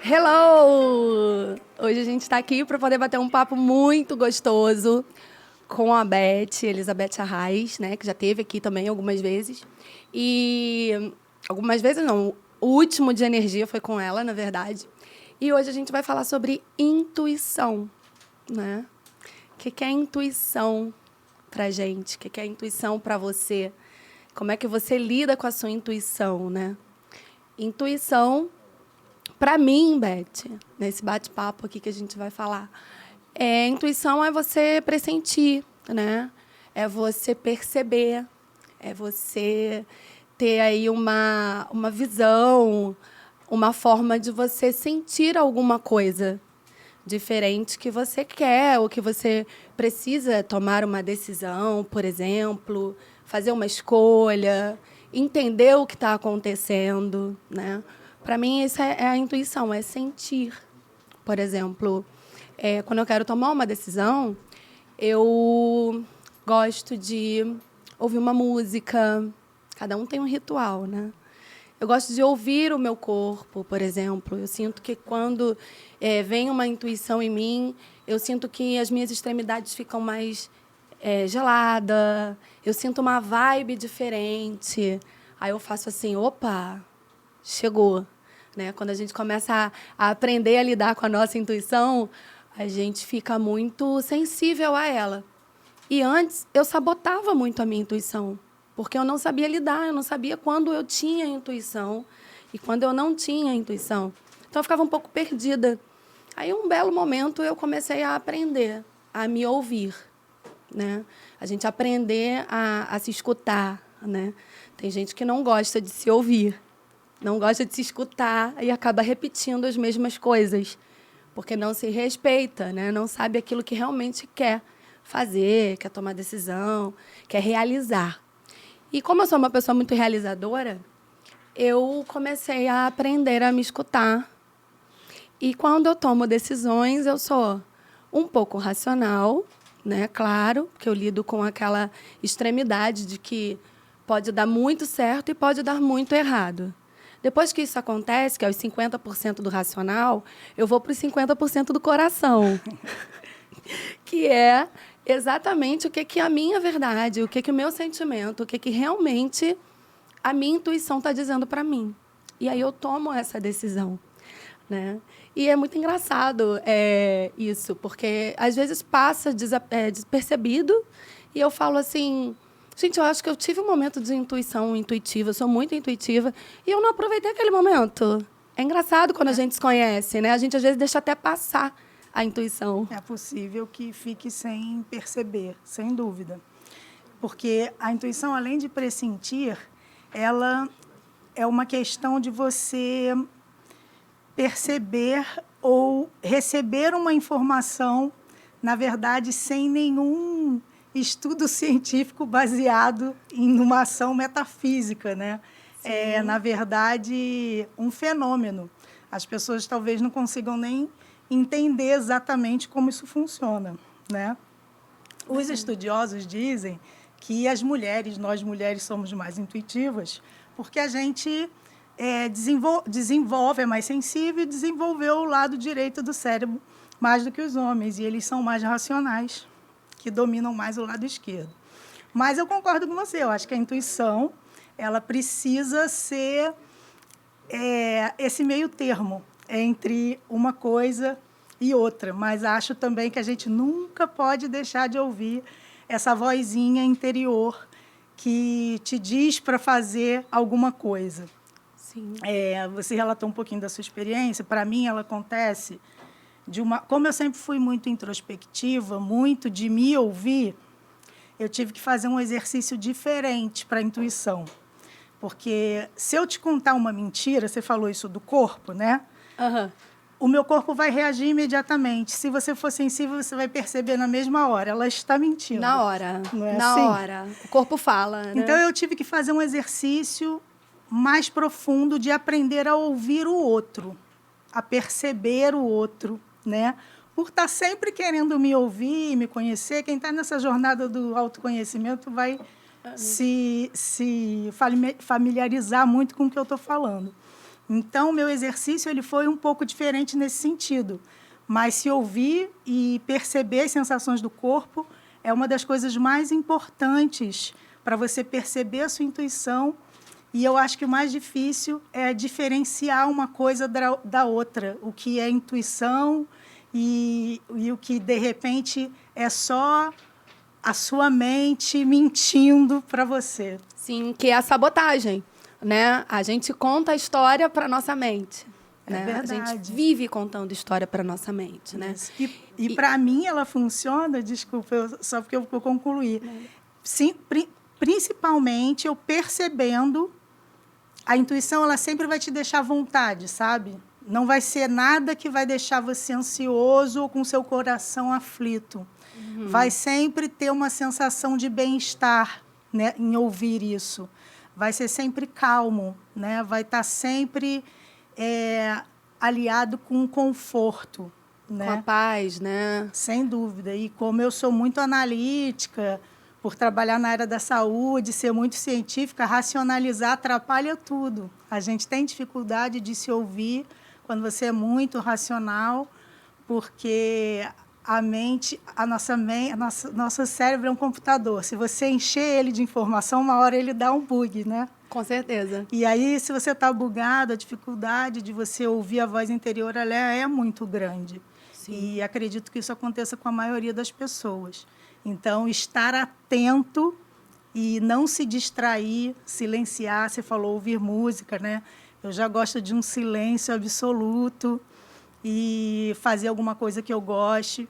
Hello! Hoje a gente está aqui para poder bater um papo muito gostoso com a Beth, Elizabeth Arraes, né, que já esteve aqui também algumas vezes. E algumas vezes não, o último de energia foi com ela, na verdade. E hoje a gente vai falar sobre intuição, né? O que é intuição para gente? O que é intuição para você? Como é que você lida com a sua intuição, né? Intuição, para mim, Beth, nesse bate-papo aqui que a gente vai falar, intuição é você pressentir, né? É você perceber, é você ter aí uma visão, uma forma de você sentir alguma coisa diferente que você quer ou que você precisa tomar uma decisão, por exemplo, fazer uma escolha, entender o que está acontecendo, né? Para mim, isso é a intuição, é sentir. Por exemplo, quando eu quero tomar uma decisão, eu gosto de ouvir uma música. Cada um tem um ritual, né? Eu gosto de ouvir o meu corpo, por exemplo. Eu sinto que quando vem uma intuição em mim, eu sinto que as minhas extremidades ficam mais gelada. Eu sinto uma vibe diferente. Aí eu faço assim, opa, chegou. Né? Quando a gente começa a aprender a lidar com a nossa intuição, a gente fica muito sensível a ela. E antes, eu sabotava muito a minha intuição, porque eu não sabia lidar, eu não sabia quando eu tinha intuição e quando eu não tinha intuição. Então, eu ficava um pouco perdida. Aí, um belo momento, eu comecei a aprender a me ouvir, né? A gente aprender a se escutar, né? Tem gente que não gosta de se ouvir, não gosta de se escutar e acaba repetindo as mesmas coisas, porque não se respeita, né? Não sabe aquilo que realmente quer fazer, quer tomar decisão, quer realizar. E como eu sou uma pessoa muito realizadora, eu comecei a aprender a me escutar. E quando eu tomo decisões, eu sou um pouco racional, né? Claro, que eu lido com aquela extremidade de que pode dar muito certo e pode dar muito errado. Depois que isso acontece, que é os 50% do racional, eu vou para os 50% do coração, que é exatamente o que é a minha verdade, o que o meu sentimento, o que realmente a minha intuição está dizendo para mim. E aí eu tomo essa decisão, né? E é muito engraçado isso, porque às vezes passa despercebido e eu falo assim, gente, eu acho que eu tive um momento de intuição intuitiva, eu sou muito intuitiva, e eu não aproveitei aquele momento. É engraçado quando a gente se conhece, né? A gente às vezes deixa até passar a intuição. É possível que fique sem perceber, sem dúvida. Porque a intuição, além de pressentir, ela é uma questão de você perceber ou receber uma informação, na verdade, sem nenhum estudo científico baseado em uma ação metafísica, né? É, na verdade, um fenômeno. As pessoas talvez não consigam nem entender exatamente como isso funciona, né? Os estudiosos dizem que as mulheres, nós mulheres somos mais intuitivas, porque a gente desenvolve, é mais sensível e desenvolveu o lado direito do cérebro mais do que os homens, e eles são mais racionais, que dominam mais o lado esquerdo. Mas eu concordo com você, eu acho que a intuição ela precisa ser esse meio termo entre uma coisa e outra, mas acho também que a gente nunca pode deixar de ouvir essa vozinha interior que te diz para fazer alguma coisa. Sim. Você relatou um pouquinho da sua experiência. Para mim, ela acontece como eu sempre fui muito introspectiva, muito de me ouvir, eu tive que fazer um exercício diferente para a intuição. Porque se eu te contar uma mentira, você falou isso do corpo, né? Uhum. O meu corpo vai reagir imediatamente. Se você for sensível, você vai perceber na mesma hora. Ela está mentindo. Na hora. Não é Na assim? hora. O corpo fala, né? Então, eu tive que fazer um exercício mais profundo de aprender a ouvir o outro, a perceber o outro, né? Por estar sempre querendo me ouvir, me conhecer, quem está nessa jornada do autoconhecimento vai se familiarizar muito com o que eu estou falando. Então, meu exercício ele foi um pouco diferente nesse sentido. Mas se ouvir e perceber as sensações do corpo é uma das coisas mais importantes para você perceber a sua intuição. E eu acho que o mais difícil é diferenciar uma coisa da outra, o que é intuição e o que, de repente, é só a sua mente mentindo para você. Sim, que é a sabotagem, né? A gente conta a história para nossa mente. É né? verdade. A gente vive contando história para nossa mente, né? E para mim ela funciona, desculpa, só porque eu vou concluir. Sim, principalmente eu percebendo, a intuição ela sempre vai te deixar à vontade, sabe? Não vai ser nada que vai deixar você ansioso ou com seu coração aflito. Vai sempre ter uma sensação de bem-estar, né, em ouvir isso. Vai ser sempre calmo, né? Vai estar sempre aliado com conforto. Né? Com a paz, né? Sem dúvida. E como eu sou muito analítica, por trabalhar na área da saúde, ser muito científica, racionalizar atrapalha tudo. A gente tem dificuldade de se ouvir quando você é muito racional, porque a mente, nosso cérebro é um computador. Se você encher ele de informação, uma hora ele dá um bug, né? Com certeza. E aí, se você está bugado, a dificuldade de você ouvir a voz interior ela é muito grande. Sim. E acredito que isso aconteça com a maioria das pessoas. Então, estar atento e não se distrair, silenciar. Você falou ouvir música, né? Eu já gosto de um silêncio absoluto e fazer alguma coisa que eu goste.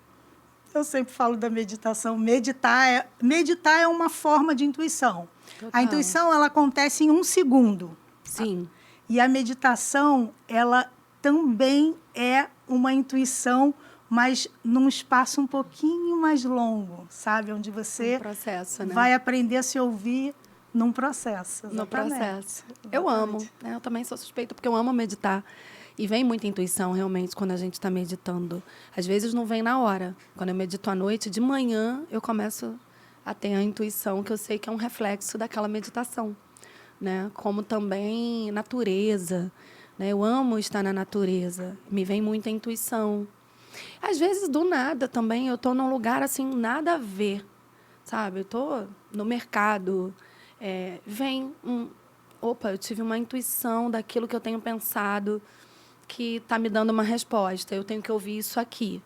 Eu sempre falo da meditação. Meditar é uma forma de intuição. Total. A intuição ela acontece em 1 segundo. Sim. E a meditação ela também é uma intuição, mas num espaço um pouquinho mais longo, sabe? Onde você processo, né? vai aprender a se ouvir num processo. Exatamente. No processo. Eu amo. Né? Eu também sou suspeita, porque eu amo meditar. E vem muita intuição, realmente, quando a gente está meditando. Às vezes não vem na hora. Quando eu medito à noite, de manhã, eu começo a ter a intuição, que eu sei que é um reflexo daquela meditação. Né? Como também natureza. Né? Eu amo estar na natureza. Me vem muita intuição. Às vezes, do nada também, eu estou num lugar assim, nada a ver. Sabe? Eu estou no mercado. Vem Opa, eu tive uma intuição daquilo que eu tenho pensado que está me dando uma resposta. Eu tenho que ouvir isso aqui.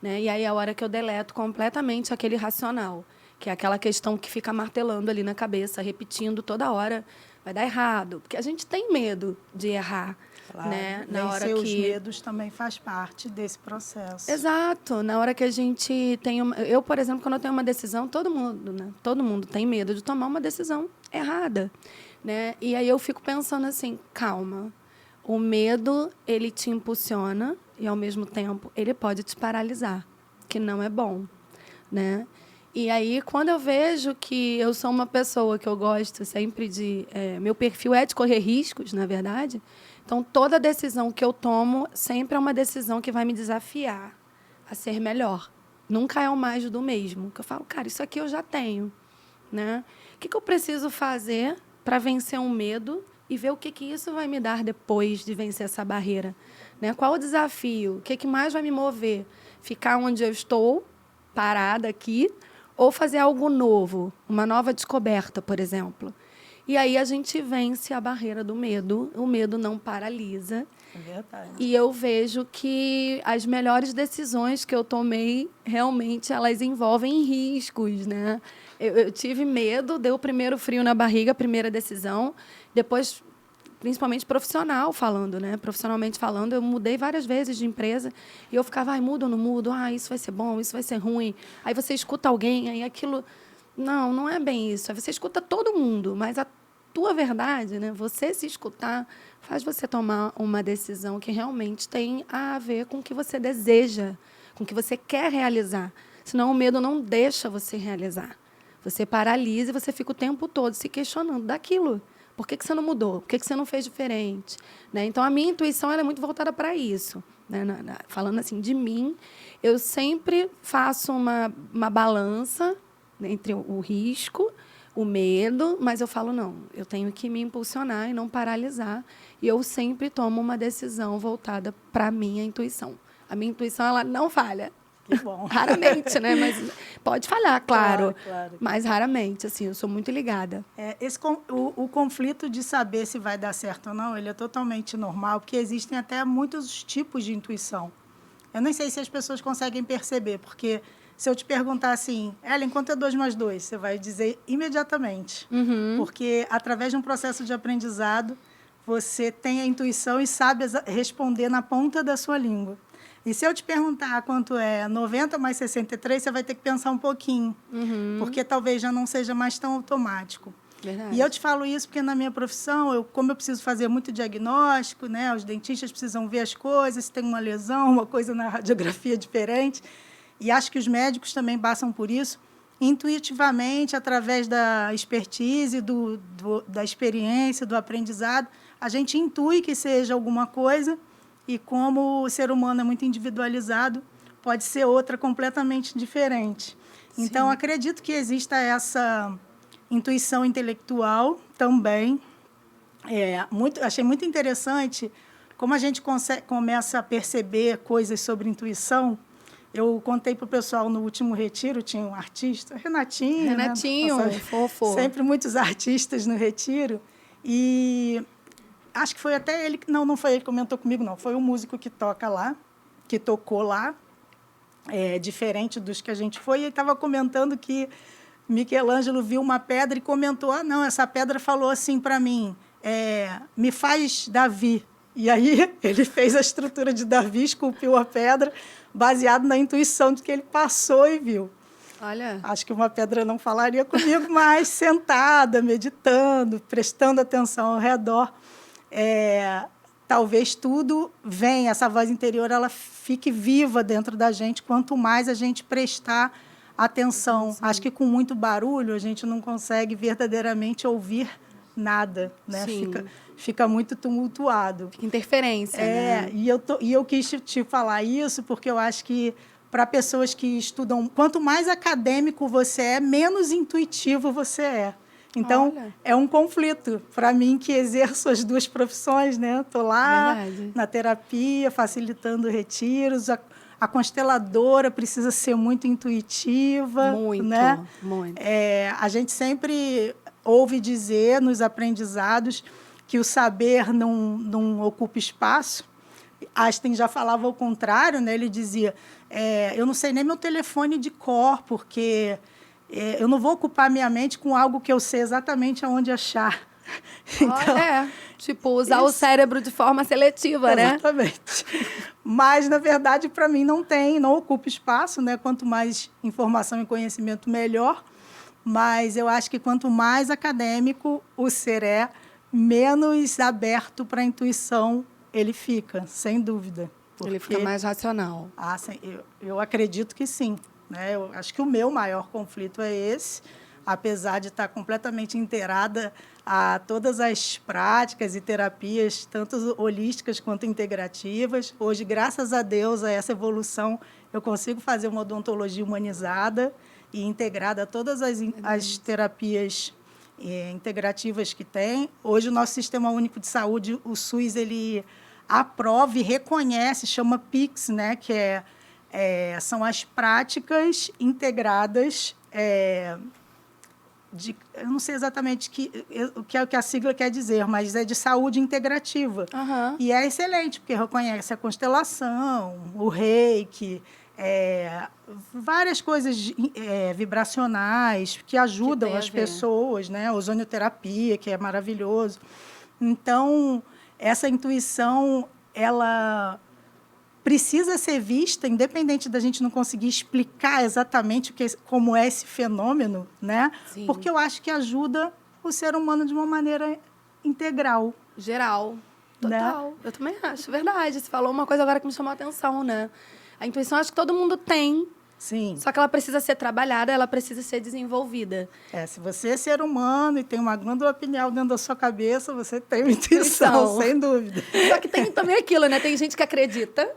Né? E aí é a hora que eu deleto completamente aquele racional, que é aquela questão que fica martelando ali na cabeça, repetindo toda hora. Vai dar errado. Porque a gente tem medo de errar. Claro. Né? Na hora os medos também faz parte desse processo. Exato. Na hora que a gente tem Eu, por exemplo, quando eu tenho uma decisão, todo mundo tem medo de tomar uma decisão errada. Né? E aí eu fico pensando assim, calma. O medo, ele te impulsiona e, ao mesmo tempo, ele pode te paralisar, que não é bom. Né? E aí, quando eu vejo que eu sou uma pessoa que eu gosto sempre de... meu perfil é de correr riscos, na verdade. Então, toda decisão que eu tomo sempre é uma decisão que vai me desafiar a ser melhor. Nunca é o mais do mesmo. Que eu falo, cara, isso aqui eu já tenho. Né? O que eu preciso fazer para vencer um medo e ver o que isso vai me dar depois de vencer essa barreira? Né? Qual o desafio? O que mais vai me mover? Ficar onde eu estou, parada aqui, ou fazer algo novo, uma nova descoberta, por exemplo? E aí a gente vence a barreira do medo. O medo não paralisa. É verdade. E eu vejo que as melhores decisões que eu tomei, realmente, elas envolvem riscos, né? Eu tive medo, deu o primeiro frio na barriga, a primeira decisão. Depois, principalmente profissional falando, né? Profissionalmente falando, eu mudei várias vezes de empresa. E eu ficava, mudo ou não mudo? Isso vai ser bom, isso vai ser ruim. Aí você escuta alguém, aí aquilo... Não é bem isso. Aí você escuta todo mundo, mas a tua verdade, né? Você se escutar, faz você tomar uma decisão que realmente tem a ver com o que você deseja, com o que você quer realizar. Senão o medo não deixa você realizar. Você paralisa e você fica o tempo todo se questionando daquilo. Por que você não mudou? Por que você não fez diferente? Né? Então, a minha intuição ela é muito voltada para isso. Né? Falando assim de mim, eu sempre faço uma balança entre o risco, o medo, mas eu falo, não, eu tenho que me impulsionar e não paralisar. E eu sempre tomo uma decisão voltada para a minha intuição. A minha intuição, ela não falha. Que bom. Raramente, né? Mas pode falhar, claro. Claro. Mas raramente, assim, eu sou muito ligada. O conflito de saber se vai dar certo ou não, ele é totalmente normal, porque existem até muitos tipos de intuição. Eu nem sei se as pessoas conseguem perceber, porque se eu te perguntar assim, Ellen, quanto é 2 mais 2? Você vai dizer imediatamente. Porque através de um processo de aprendizado, você tem a intuição e sabe responder na ponta da sua língua. E se eu te perguntar quanto é 90 mais 63, você vai ter que pensar um pouquinho, porque talvez já não seja mais tão automático. Verdade. E eu te falo isso porque na minha profissão, como eu preciso fazer muito diagnóstico, né, os dentistas precisam ver as coisas, se tem uma lesão, uma coisa na radiografia diferente, e acho que os médicos também passam por isso, intuitivamente, através da expertise, da experiência, do aprendizado, a gente intui que seja alguma coisa. E como o ser humano é muito individualizado, pode ser outra completamente diferente. Sim. Então, acredito que exista essa intuição intelectual também. Achei muito interessante como a gente começa a perceber coisas sobre intuição. Eu contei para o pessoal no último retiro, tinha um artista, Renatinho. Né? Fofo. Sempre muitos artistas no retiro. E acho que foi até ele, não foi ele que comentou comigo, não. Foi o músico que toca lá, que tocou lá, diferente dos que a gente foi. E ele estava comentando que Michelangelo viu uma pedra e comentou, não, essa pedra falou assim para mim, me faz Davi. E aí ele fez a estrutura de Davi, esculpiu a pedra, baseado na intuição de que ele passou e viu. Olha. Acho que uma pedra não falaria comigo, mas sentada, meditando, prestando atenção ao redor. Talvez tudo venha, essa voz interior ela fique viva dentro da gente, quanto mais a gente prestar atenção. Sim. Acho que com muito barulho a gente não consegue verdadeiramente ouvir nada, né? Fica muito tumultuado. Fica interferência, né? E eu quis te falar isso porque eu acho que para pessoas que estudam, quanto mais acadêmico você é, menos intuitivo você é. Então, é um conflito. Para mim, que exerço as duas profissões, né? Estou lá na terapia, facilitando retiros. A consteladora precisa ser muito intuitiva. Muito, né? Muito. A gente sempre ouve dizer nos aprendizados que o saber não ocupa espaço. Einstein já falava ao contrário, né? Ele dizia, eu não sei nem meu telefone de cor, porque eu não vou ocupar minha mente com algo que eu sei exatamente aonde achar. Então, tipo, usar o cérebro de forma seletiva, né? Exatamente. Mas, na verdade, para mim não ocupa espaço, né? Quanto mais informação e conhecimento, melhor. Mas eu acho que quanto mais acadêmico o ser menos aberto para a intuição ele fica, sem dúvida. Ele fica mais racional. Eu acredito que sim. Né? Eu acho que o meu maior conflito é esse, apesar de estar completamente inteirada a todas as práticas e terapias, tanto holísticas quanto integrativas. Hoje, graças a Deus, a essa evolução, eu consigo fazer uma odontologia humanizada e integrada a todas as terapias integrativas que tem. Hoje, o nosso Sistema Único de Saúde, o SUS, ele aprova e reconhece, chama PICS, né? Que são as práticas integradas eu não sei exatamente o que a sigla quer dizer, mas é de saúde integrativa. E é excelente, porque reconhece a constelação, o reiki, várias coisas vibracionais que ajudam as pessoas, né? A ozonioterapia, que é maravilhoso. Então, essa intuição, ela precisa ser vista, independente da gente não conseguir explicar exatamente como é esse fenômeno, né? Sim. Porque eu acho que ajuda o ser humano de uma maneira integral. Geral. Total. Né? Eu também acho, verdade. Você falou uma coisa agora que me chamou a atenção, né? A intuição, acho que todo mundo tem. Sim. Só que ela precisa ser trabalhada, ela precisa ser desenvolvida. Se você é ser humano e tem uma glândula pineal dentro da sua cabeça, você tem uma intuição, sem dúvida. Só que tem também aquilo, né? Tem gente que acredita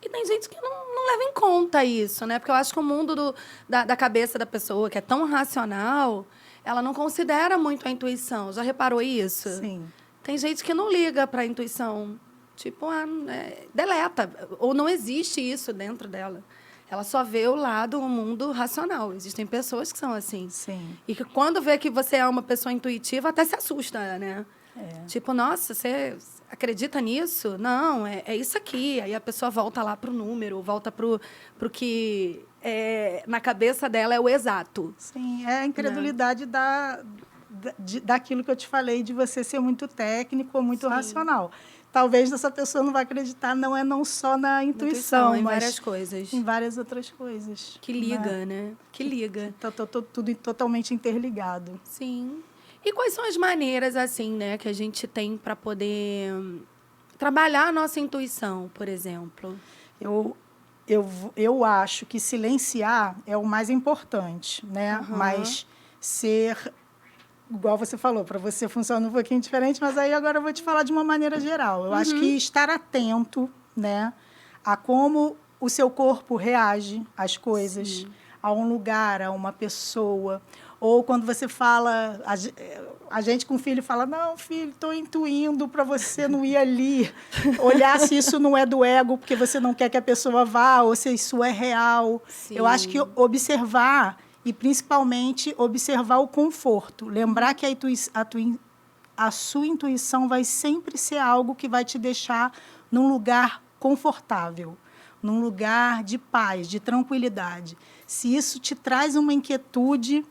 e tem gente que não leva em conta isso, né? Porque eu acho que o mundo da cabeça da pessoa, que é tão racional, ela não considera muito a intuição. Já reparou isso? Sim. Tem gente que não liga para a intuição. Tipo, deleta. Ou não existe isso dentro dela. Ela só vê o lado, o mundo racional. Existem pessoas que são assim. Sim. E que quando vê que você é uma pessoa intuitiva, até se assusta, né? Tipo, nossa, você acredita nisso? Não, é isso aqui. Aí a pessoa volta lá pro número, volta pro que na cabeça dela é o exato. Sim, é a incredulidade daquilo que eu te falei, de você ser muito técnico ou muito racional. Talvez essa pessoa não vai acreditar, não só na intuição, em mas várias coisas. em várias outras coisas. Que liga, né? Que liga. Tudo totalmente interligado. Sim. E quais são as maneiras, assim, né, que a gente tem para poder trabalhar a nossa intuição, por exemplo? Eu acho que silenciar é o mais importante, né? Mas ser, igual você falou, para você funciona um pouquinho diferente, mas aí agora eu vou te falar de uma maneira geral. Eu acho que estar atento, né, a como o seu corpo reage às coisas, a um lugar, a uma pessoa. Ou quando você fala, a gente com o filho fala, não, filho, estou intuindo para você não ir ali. Olhar se isso não é do ego, porque você não quer que a pessoa vá, ou se isso é real. Sim. Eu acho que observar, e principalmente observar o conforto. Lembrar que a sua intuição vai sempre ser algo que vai te deixar num lugar confortável, num lugar de paz, de tranquilidade. Se isso te traz uma inquietude,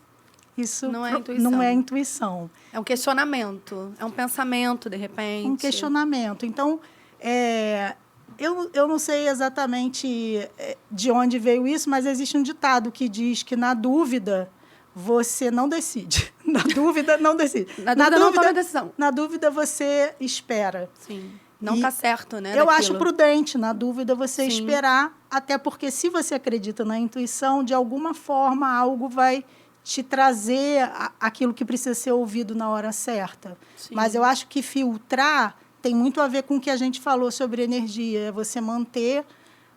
isso não é intuição. Não é intuição. É um questionamento, é um pensamento, de repente. Um questionamento. Então, eu não sei exatamente de onde veio isso, mas existe um ditado que diz que, na dúvida, você não decide. Na dúvida, não decide. Na dúvida, não toma decisão. Na dúvida, você espera. Sim. Não está certo, né? Eu acho prudente, na dúvida, você Sim. esperar, até porque, se você acredita na intuição, de alguma forma, algo vai te trazer aquilo que precisa ser ouvido na hora certa. Sim. Mas eu acho que filtrar tem muito a ver com o que a gente falou sobre energia. É você manter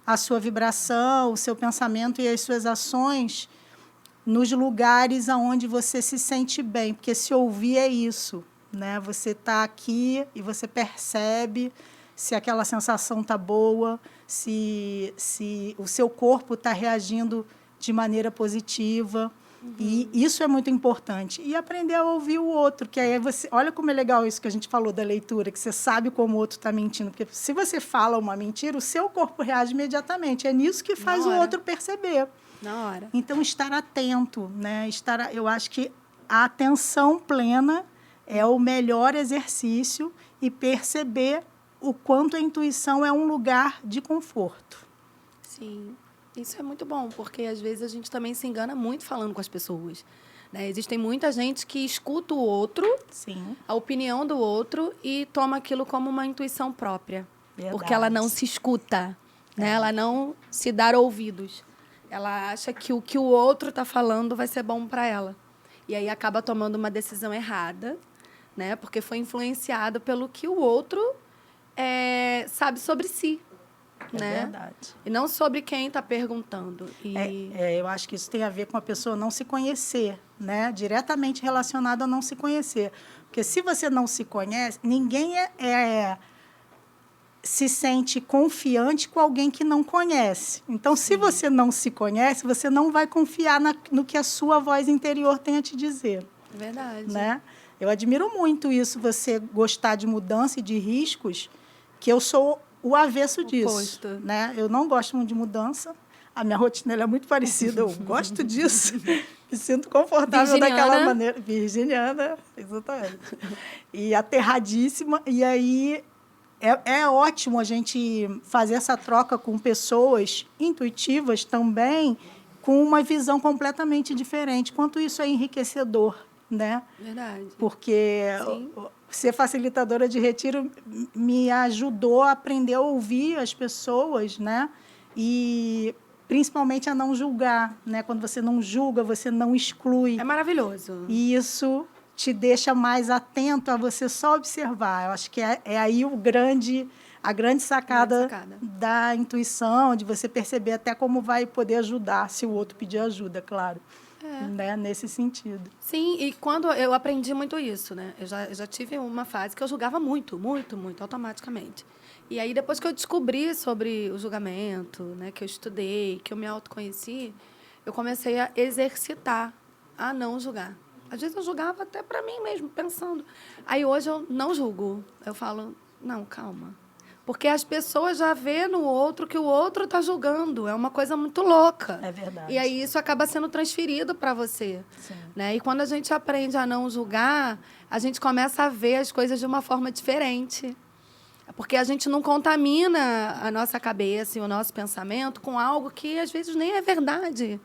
a sua vibração, o seu pensamento e as suas ações nos lugares onde você se sente bem. Porque se ouvir é isso, né? Você está aqui e você percebe se aquela sensação está boa, se o seu corpo está reagindo de maneira positiva. E isso é muito importante. E aprender a ouvir o outro, que aí você... Olha como é legal isso que a gente falou da leitura, que você sabe como o outro está mentindo. Porque se você fala uma mentira, o seu corpo reage imediatamente. É nisso que faz o outro perceber. Na hora. Então, estar atento, né? Eu acho que a atenção plena é o melhor exercício, e perceber o quanto a intuição é um lugar de conforto. Sim. Isso é muito bom, porque às vezes a gente também se engana muito falando com as pessoas, né? Existem muita gente que escuta o outro, Sim. a opinião do outro, e toma aquilo como uma intuição própria. Verdade. Porque ela não se escuta, né? Ela não se dá ouvidos. Ela acha que o que o outro está falando vai ser bom para ela. E aí acaba tomando uma decisão errada, né? Porque foi influenciado pelo que o outro sabe sobre si. Né? Verdade. E não sobre quem está perguntando. Eu acho que isso tem a ver com a pessoa não se conhecer, né? Diretamente relacionado a não se conhecer. Porque se você não se conhece, ninguém se sente confiante com alguém que não conhece. Então, se você não se conhece, você não vai confiar no que a sua voz interior tem a te dizer. Verdade. Né? Eu admiro muito isso, você gostar de mudança e de riscos, que eu sou o avesso disso, né? Eu não gosto muito de mudança. A minha rotina é muito parecida. Eu gosto disso. Me sinto confortável daquela maneira. Virginiana, exatamente. E aterradíssima. E aí é ótimo a gente fazer essa troca com pessoas intuitivas também, com uma visão completamente diferente. Quanto isso é enriquecedor, né? Verdade. Porque ser facilitadora de retiro me ajudou a aprender a ouvir as pessoas, né? E principalmente a não julgar, né? Quando você não julga, você não exclui. É maravilhoso. E isso te deixa mais atento a você só observar. Eu acho que é aí a grande sacada da intuição, de você perceber até como vai poder ajudar, se o outro pedir ajuda, claro. né, nesse sentido. Sim, e quando eu aprendi muito isso, né? Eu já tive uma fase que eu julgava muito, muito, muito, automaticamente. E aí, depois que eu descobri sobre o julgamento, né, que eu estudei, que eu me autoconheci, eu comecei a exercitar, a não julgar. Às vezes eu julgava até para mim mesmo, pensando. Aí hoje eu não julgo. Eu falo, não, calma. Porque as pessoas já vê no outro que o outro está julgando. É uma coisa muito louca. É verdade. E aí isso acaba sendo transferido para você. Sim. Né? E quando a gente aprende a não julgar, a gente começa a ver as coisas de uma forma diferente. Porque a gente não contamina a nossa cabeça e o nosso pensamento com algo que às vezes nem é verdade.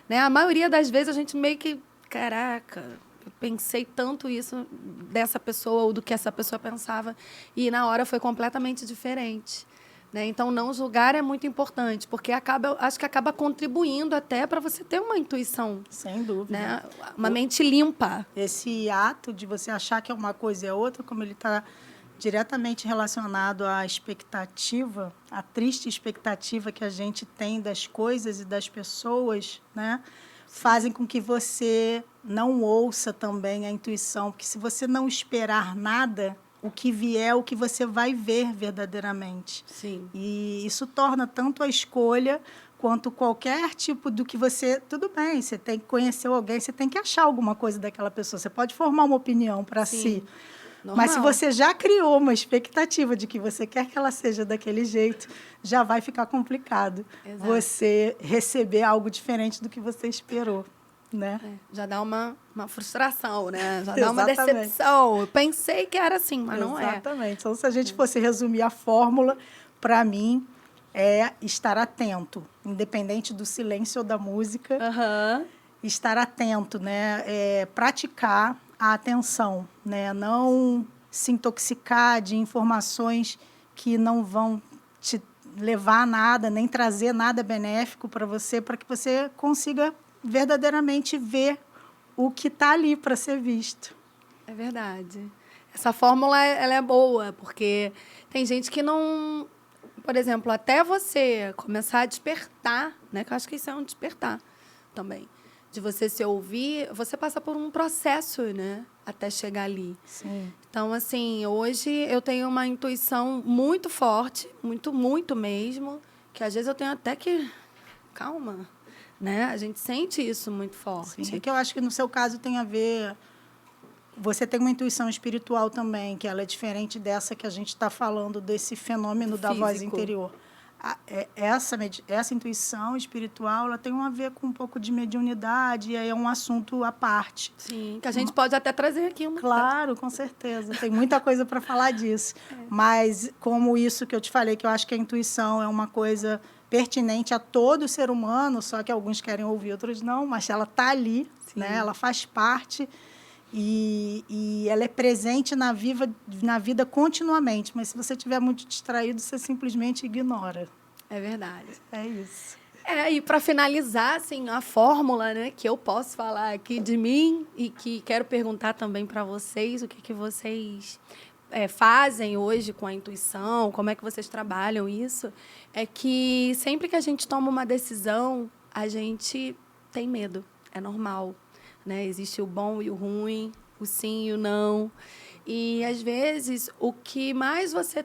Né? A maioria das vezes a gente meio que, caraca, eu pensei tanto isso dessa pessoa ou do que essa pessoa pensava e na hora foi completamente diferente. Né? Então, não julgar é muito importante, porque acho que acaba contribuindo até para você ter uma intuição. Sem dúvida. Né? Uma mente limpa. Esse ato de você achar que é uma coisa e é outra, como ele está diretamente relacionado à expectativa, à triste expectativa que a gente tem das coisas e das pessoas, né? Fazem com que você não ouça também a intuição, porque se você não esperar nada, o que vier é o que você vai ver verdadeiramente. Sim. E isso torna tanto a escolha quanto qualquer tipo do que você... Tudo bem, você tem que conhecer alguém, você tem que achar alguma coisa daquela pessoa, você pode formar uma opinião para si. Normal. Mas se você já criou uma expectativa de que você quer que ela seja daquele jeito, já vai ficar complicado. Exato. Você receber algo diferente do que você esperou, né? Já dá uma frustração, né? Já dá uma Exatamente. decepção. Eu pensei que era assim, mas não é. Exatamente. Então, se a gente fosse resumir a fórmula, para mim, é estar atento, independente do silêncio ou da música. Uhum. Estar atento, né? Praticar a atenção, né? Não se intoxicar de informações que não vão te levar a nada, nem trazer nada benéfico para que você consiga verdadeiramente ver o que está ali para ser visto. É verdade. Essa fórmula ela é boa, porque tem gente que não... Por exemplo, até você começar a despertar, né? Que eu acho que isso é um despertar também. De você se ouvir, você passa por um processo, né? Até chegar ali. Sim. Então, assim, hoje eu tenho uma intuição muito forte, muito, muito mesmo, que às vezes eu tenho até que... Calma, né? A gente sente isso muito forte. Sim, é que eu acho que no seu caso tem a ver... Você tem uma intuição espiritual também, que ela é diferente dessa que a gente está falando, desse fenômeno da voz interior. Essa intuição espiritual, ela tem a ver com um pouco de mediunidade, e aí é um assunto à parte. Sim, que a gente pode até trazer aqui. Claro, com certeza. Tem muita coisa para falar disso. Mas, como isso que eu te falei, que eu acho que a intuição é uma coisa pertinente a todo ser humano, só que alguns querem ouvir, outros não, mas ela está ali, né? Ela faz parte e ela é presente na vida continuamente. Mas se você estiver muito distraído, você simplesmente ignora. É verdade. É isso. E para finalizar, assim, a fórmula, né, que eu posso falar aqui de mim e que quero perguntar também para vocês, o que vocês fazem hoje com a intuição, como é que vocês trabalham isso, é que sempre que a gente toma uma decisão, a gente tem medo, é normal. Né? Existe o bom e o ruim, o sim e o não. E, às vezes, o que mais você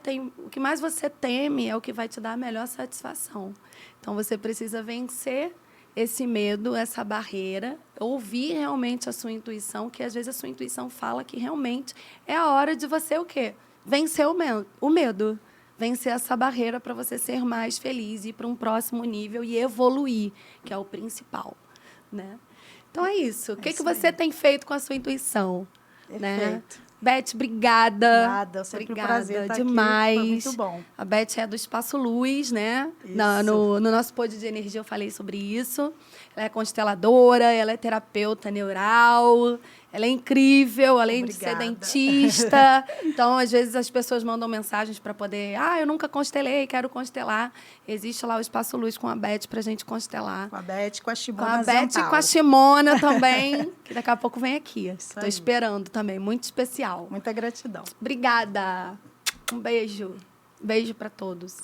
teme é o que vai te dar a melhor satisfação. Então, você precisa vencer esse medo, essa barreira, ouvir realmente a sua intuição, que, às vezes, a sua intuição fala que realmente é a hora de você o quê? Vencer o medo. Vencer essa barreira para você ser mais feliz, ir para um próximo nível e evoluir, que é o principal, né? Então, é isso. O que você tem feito com a sua intuição? Perfeito. Né? Beth, obrigada. Nada, sempre obrigada, um prazer estar demais. Aqui. Foi muito bom. A Beth é do Espaço Luz, né? Isso. No nosso pod de energia eu falei sobre isso. Ela é consteladora, ela é terapeuta neural, ela é incrível, além de ser dentista. Então, às vezes, as pessoas mandam mensagens para poder... eu nunca constelei, quero constelar. Existe lá o Espaço Luz com a Beth para a gente constelar. Com a Beth, com a Shimona Com a Beth e com a Shimona também, que daqui a pouco vem aqui. Estou esperando também, muito especial. Muita gratidão. Obrigada. Um beijo. Beijo para todos.